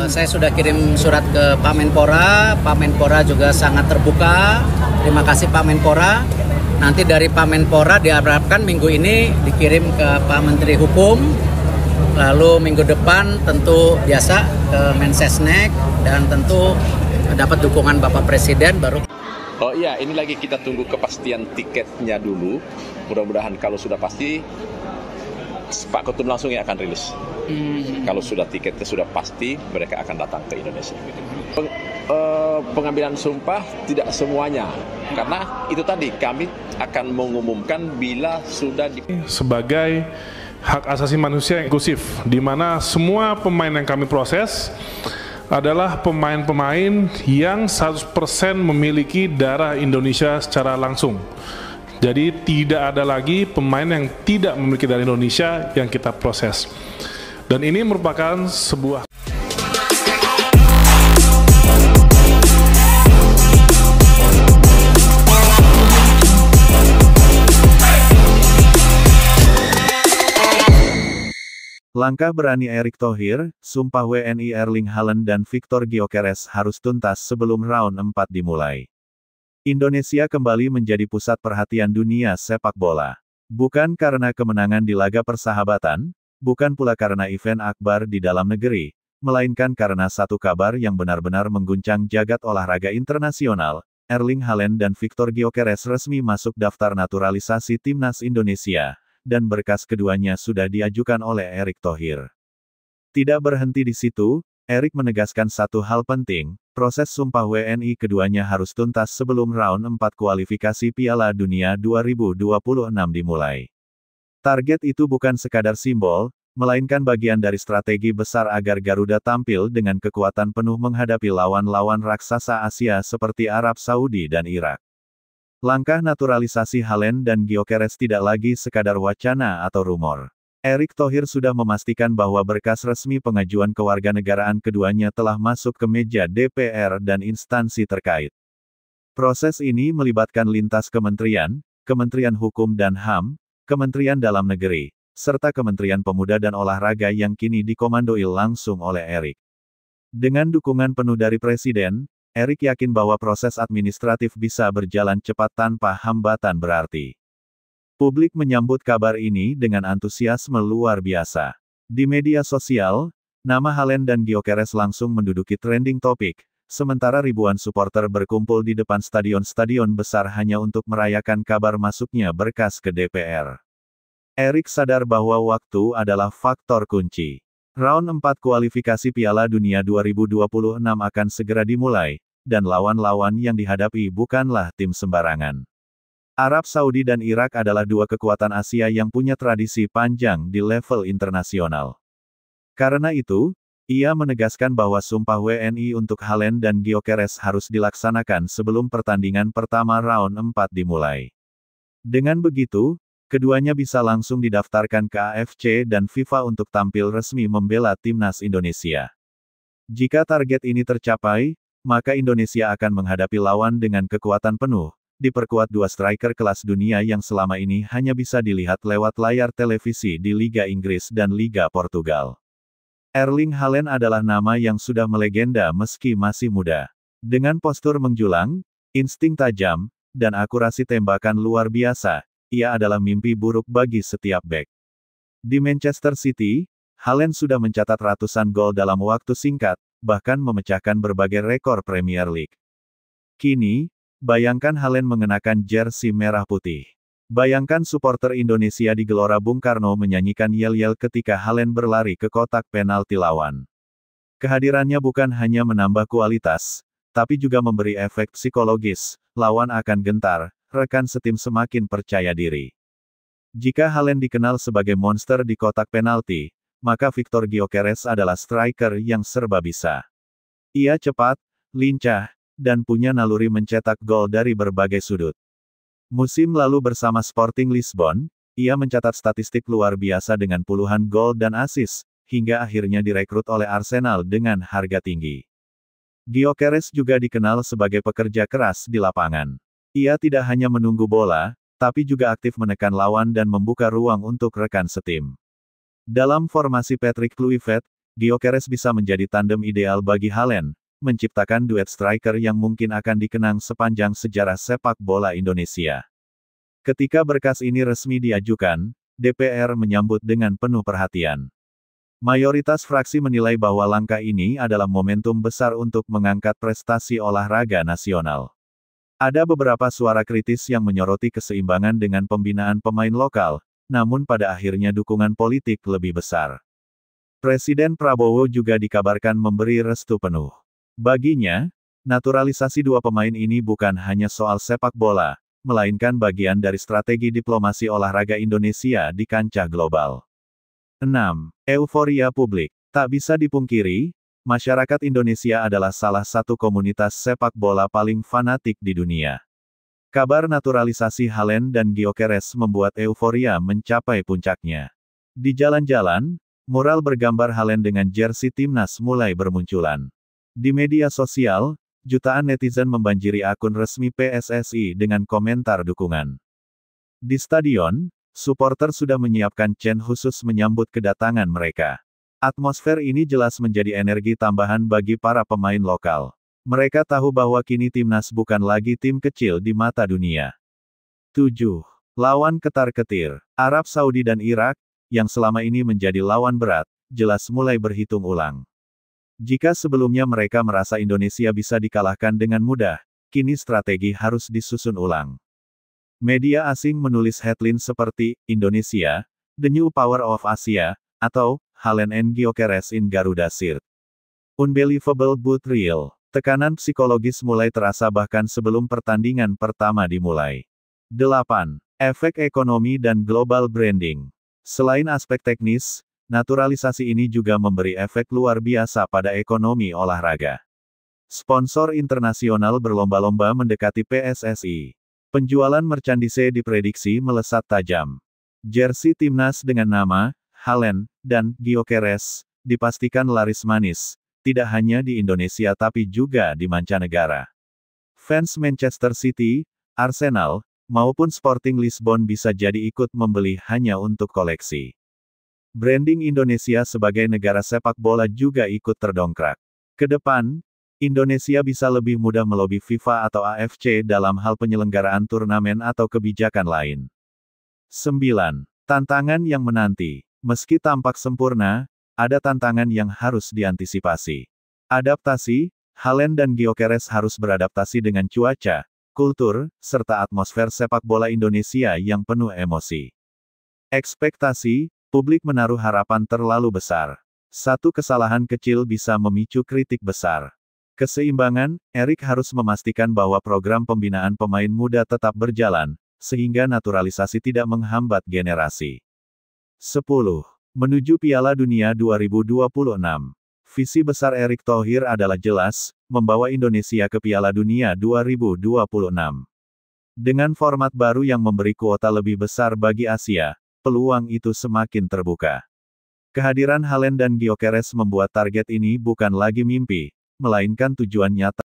Saya sudah kirim surat ke Pak Menpora. Pak Menpora juga sangat terbuka. Terima kasih Pak Menpora. Nanti dari Pak Menpora diharapkan minggu ini dikirim ke Pak Menteri Hukum. Lalu minggu depan tentu biasa ke Mensesnek dan tentu dapat dukungan Bapak Presiden baru. Oh iya, ini lagi kita tunggu kepastian tiketnya dulu. Mudah-mudahan kalau sudah pasti, Pak Ketum langsung yang akan rilis. Kalau sudah tiketnya sudah pasti, mereka akan datang ke Indonesia. Pengambilan sumpah tidak semuanya, karena itu tadi kami akan mengumumkan bila sudah sebagai hak asasi manusia yang inklusif, di mana semua pemain yang kami proses adalah pemain-pemain yang 100% memiliki darah Indonesia secara langsung. Jadi tidak ada lagi pemain yang tidak memiliki darah Indonesia yang kita proses. Dan ini merupakan sebuah langkah berani Erick Thohir, sumpah WNI Erling Haaland dan Victor Gyökeres harus tuntas sebelum round 4 dimulai. Indonesia kembali menjadi pusat perhatian dunia sepak bola. Bukan karena kemenangan di laga persahabatan, bukan pula karena event akbar di dalam negeri, melainkan karena satu kabar yang benar-benar mengguncang jagat olahraga internasional. Erling Haaland dan Victor Gyökeres resmi masuk daftar naturalisasi timnas Indonesia, dan berkas keduanya sudah diajukan oleh Erick Thohir. Tidak berhenti di situ, Erick menegaskan satu hal penting, proses sumpah WNI keduanya harus tuntas sebelum round 4 kualifikasi Piala Dunia 2026 dimulai. Target itu bukan sekadar simbol, melainkan bagian dari strategi besar agar Garuda tampil dengan kekuatan penuh menghadapi lawan-lawan raksasa Asia seperti Arab Saudi dan Irak. Langkah naturalisasi Haaland dan Gyökeres tidak lagi sekadar wacana atau rumor. Erick Thohir sudah memastikan bahwa berkas resmi pengajuan kewarganegaraan keduanya telah masuk ke meja DPR dan instansi terkait. Proses ini melibatkan lintas kementerian, Kementerian Hukum dan HAM, Kementerian Dalam Negeri, serta Kementerian Pemuda dan Olahraga yang kini dikomandoi langsung oleh Erick. Dengan dukungan penuh dari Presiden, Erick yakin bahwa proses administratif bisa berjalan cepat tanpa hambatan berarti. Publik menyambut kabar ini dengan antusiasme luar biasa. Di media sosial, nama Haaland dan Gyökeres langsung menduduki trending topik, sementara ribuan supporter berkumpul di depan stadion-stadion besar hanya untuk merayakan kabar masuknya berkas ke DPR. Erick sadar bahwa waktu adalah faktor kunci. Round 4 kualifikasi Piala Dunia 2026 akan segera dimulai, dan lawan-lawan yang dihadapi bukanlah tim sembarangan. Arab Saudi dan Irak adalah dua kekuatan Asia yang punya tradisi panjang di level internasional. Karena itu, ia menegaskan bahwa sumpah WNI untuk Haaland dan Gyökeres harus dilaksanakan sebelum pertandingan pertama round 4 dimulai. Dengan begitu, keduanya bisa langsung didaftarkan ke AFC dan FIFA untuk tampil resmi membela timnas Indonesia. Jika target ini tercapai, maka Indonesia akan menghadapi lawan dengan kekuatan penuh, diperkuat dua striker kelas dunia yang selama ini hanya bisa dilihat lewat layar televisi di Liga Inggris dan Liga Portugal. Erling Haaland adalah nama yang sudah melegenda meski masih muda. Dengan postur menjulang, insting tajam, dan akurasi tembakan luar biasa, ia adalah mimpi buruk bagi setiap bek. Di Manchester City, Haaland sudah mencatat ratusan gol dalam waktu singkat, bahkan memecahkan berbagai rekor Premier League. Kini, bayangkan Haaland mengenakan jersey merah putih. Bayangkan supporter Indonesia di Gelora Bung Karno menyanyikan yel-yel ketika Haaland berlari ke kotak penalti lawan. Kehadirannya bukan hanya menambah kualitas, tapi juga memberi efek psikologis, lawan akan gentar, rekan setim semakin percaya diri. Jika Haaland dikenal sebagai monster di kotak penalti, maka Victor Gyökeres adalah striker yang serba bisa. Ia cepat, lincah, dan punya naluri mencetak gol dari berbagai sudut. Musim lalu bersama Sporting Lisbon, ia mencatat statistik luar biasa dengan puluhan gol dan assist, hingga akhirnya direkrut oleh Arsenal dengan harga tinggi. Gyökeres juga dikenal sebagai pekerja keras di lapangan. Ia tidak hanya menunggu bola, tapi juga aktif menekan lawan dan membuka ruang untuk rekan setim. Dalam formasi Patrick Kluivert, Gyökeres bisa menjadi tandem ideal bagi Haaland, menciptakan duet striker yang mungkin akan dikenang sepanjang sejarah sepak bola Indonesia. Ketika berkas ini resmi diajukan, DPR menyambut dengan penuh perhatian. Mayoritas fraksi menilai bahwa langkah ini adalah momentum besar untuk mengangkat prestasi olahraga nasional. Ada beberapa suara kritis yang menyoroti keseimbangan dengan pembinaan pemain lokal, namun pada akhirnya dukungan politik lebih besar. Presiden Prabowo juga dikabarkan memberi restu penuh. Baginya, naturalisasi dua pemain ini bukan hanya soal sepak bola, melainkan bagian dari strategi diplomasi olahraga Indonesia di kancah global. 6. Euforia publik. Tak bisa dipungkiri, masyarakat Indonesia adalah salah satu komunitas sepak bola paling fanatik di dunia. Kabar naturalisasi Haaland dan Gyökeres membuat euforia mencapai puncaknya. Di jalan-jalan, mural bergambar Haaland dengan jersey timnas mulai bermunculan. Di media sosial, jutaan netizen membanjiri akun resmi PSSI dengan komentar dukungan. Di stadion, supporter sudah menyiapkan chant khusus menyambut kedatangan mereka. Atmosfer ini jelas menjadi energi tambahan bagi para pemain lokal. Mereka tahu bahwa kini timnas bukan lagi tim kecil di mata dunia. 7. Lawan ketar-ketir. Arab Saudi dan Irak, yang selama ini menjadi lawan berat, jelas mulai berhitung ulang. Jika sebelumnya mereka merasa Indonesia bisa dikalahkan dengan mudah, kini strategi harus disusun ulang. Media asing menulis headline seperti, Indonesia, The New Power of Asia, atau, Haaland and Gyökeres in Garuda Shirt. Unbelievable but real. Tekanan psikologis mulai terasa bahkan sebelum pertandingan pertama dimulai. 8. Efek ekonomi dan global branding. Selain aspek teknis, naturalisasi ini juga memberi efek luar biasa pada ekonomi olahraga. Sponsor internasional berlomba-lomba mendekati PSSI. Penjualan merchandise diprediksi melesat tajam. Jersey timnas dengan nama Haaland dan Gyökeres dipastikan laris manis, tidak hanya di Indonesia tapi juga di mancanegara. Fans Manchester City, Arsenal, maupun Sporting Lisbon bisa jadi ikut membeli hanya untuk koleksi. Branding Indonesia sebagai negara sepak bola juga ikut terdongkrak. Ke depan, Indonesia bisa lebih mudah melobi FIFA atau AFC dalam hal penyelenggaraan turnamen atau kebijakan lain. 9. Tantangan yang menanti. Meski tampak sempurna, ada tantangan yang harus diantisipasi. Adaptasi, Haaland dan Gyökeres harus beradaptasi dengan cuaca, kultur, serta atmosfer sepak bola Indonesia yang penuh emosi. Ekspektasi, publik menaruh harapan terlalu besar. Satu kesalahan kecil bisa memicu kritik besar. Keseimbangan, Erik harus memastikan bahwa program pembinaan pemain muda tetap berjalan, sehingga naturalisasi tidak menghambat generasi. 10. Menuju Piala Dunia 2026. Visi besar Erick Thohir adalah jelas, membawa Indonesia ke Piala Dunia 2026. Dengan format baru yang memberi kuota lebih besar bagi Asia, peluang itu semakin terbuka. Kehadiran Haaland dan Gyökeres membuat target ini bukan lagi mimpi, melainkan tujuan nyata.